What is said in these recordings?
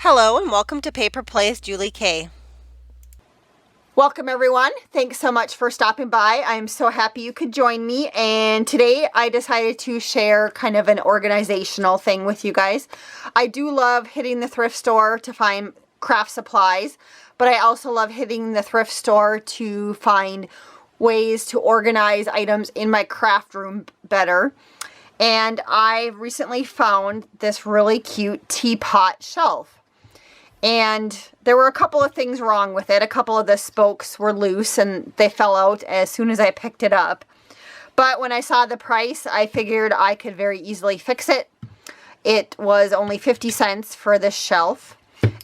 Hello and welcome to Paper Plays Julie K. Welcome everyone. Thanks so much for stopping by. I'm so happy you could join me, and today I decided to share kind of an organizational thing with you guys. I do love hitting the thrift store to find craft supplies, but I also love hitting the thrift store to find ways to organize items in my craft room better. And I recently found this really cute teapot shelf. And there were a couple of things wrong with it. A couple of the spokes were loose and they fell out as soon as I picked it up. But when I saw the price, I figured I could very easily fix it. It was only 50 cents for this shelf.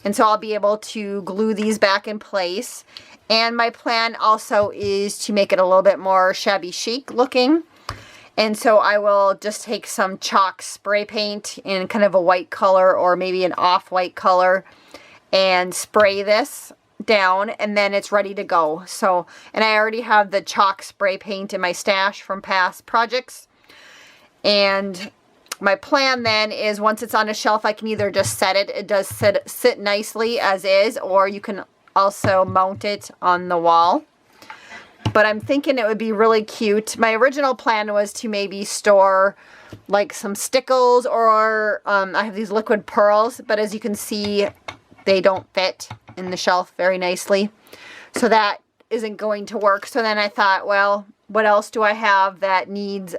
And so I'll be able to glue these back in place. And my plan also is to make it a little bit more shabby chic looking. And so I will just take some chalk spray paint in kind of a white color or maybe an off-white color and spray this down, and then it's ready to go. So, and I already have the chalk spray paint in my stash from past projects. And my plan then is once it's on a shelf, I can either just set it. It does sit nicely as is, or you can also mount it on the wall. But I'm thinking it would be really cute. My original plan was to maybe store like some stickles, or I have these liquid pearls, but as you can see, they don't fit in the shelf very nicely. So that isn't going to work. So then I thought, well, what else do I have that needs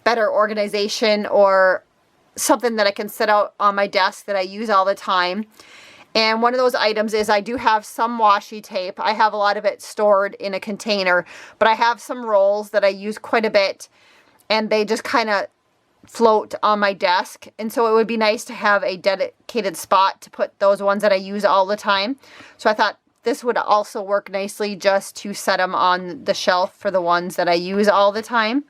better organization or something that I can set out on my desk that I use all the time? And one of those items is I do have some washi tape. I have a lot of it stored in a container, but I have some rolls that I use quite a bit, and they just kind of float on my desk. And so it would be nice to have a dedicated spot to put those ones that I use all the time. So I thought this would also work nicely just to set them on the shelf for the ones that I use all the time.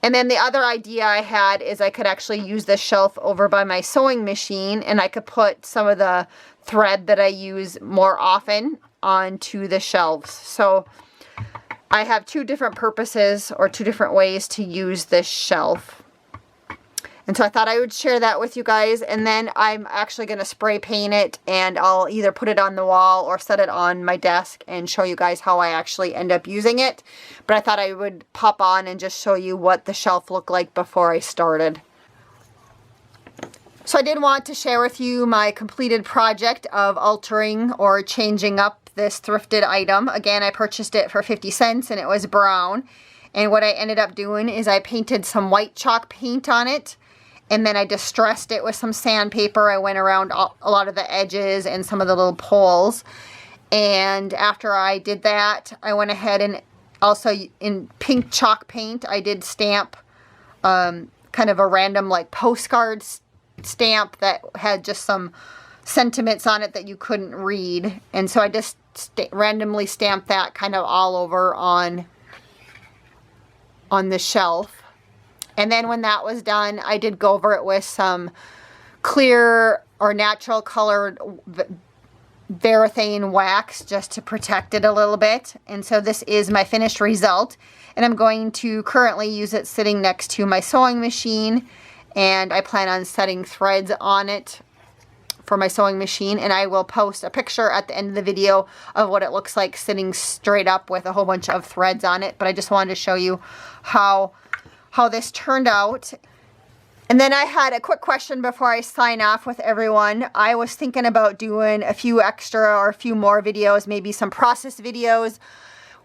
And then the other idea I had is I could actually use this shelf over by my sewing machine, and I could put some of the thread that I use more often onto the shelves. So I have two different purposes or two different ways to use this shelf. And so I thought I would share that with you guys, and then I'm actually going to spray paint it, and I'll either put it on the wall or set it on my desk and show you guys how I actually end up using it. But I thought I would pop on and just show you what the shelf looked like before I started. So I did want to share with you my completed project of altering or changing up this thrifted item. Again, I purchased it for 50 cents and it was brown. And what I ended up doing is I painted some white chalk paint on it. And then I distressed it with some sandpaper. I went around a lot of the edges and some of the little poles. And after I did that, I went ahead and also in pink chalk paint, I did stamp kind of a random like postcard stamp that had just some sentiments on it that you couldn't read. And so I just randomly stamped that kind of all over on the shelf. And then when that was done, I did go over it with some clear or natural colored varathane wax just to protect it a little bit. And so this is my finished result. And I'm going to currently use it sitting next to my sewing machine. And I plan on setting threads on it for my sewing machine. And I will post a picture at the end of the video of what it looks like sitting straight up with a whole bunch of threads on it. But I just wanted to show you how this turned out. And then I had a quick question before I sign off with everyone. I was thinking about doing a few extra or a few more videos, maybe some process videos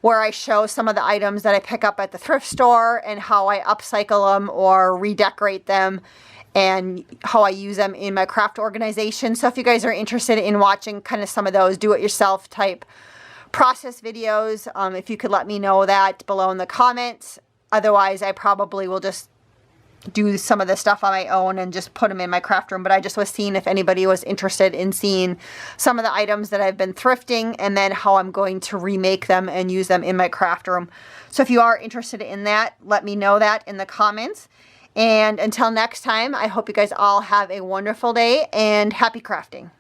where I show some of the items that I pick up at the thrift store and how I upcycle them or redecorate them and how I use them in my craft organization. So if you guys are interested in watching kind of some of those do-it-yourself type process videos, if you could let me know that below in the comments. Otherwise, I probably will just do some of the stuff on my own and just put them in my craft room. But I just was seeing if anybody was interested in seeing some of the items that I've been thrifting and then how I'm going to remake them and use them in my craft room. So if you are interested in that, let me know that in the comments. And until next time, I hope you guys all have a wonderful day and happy crafting.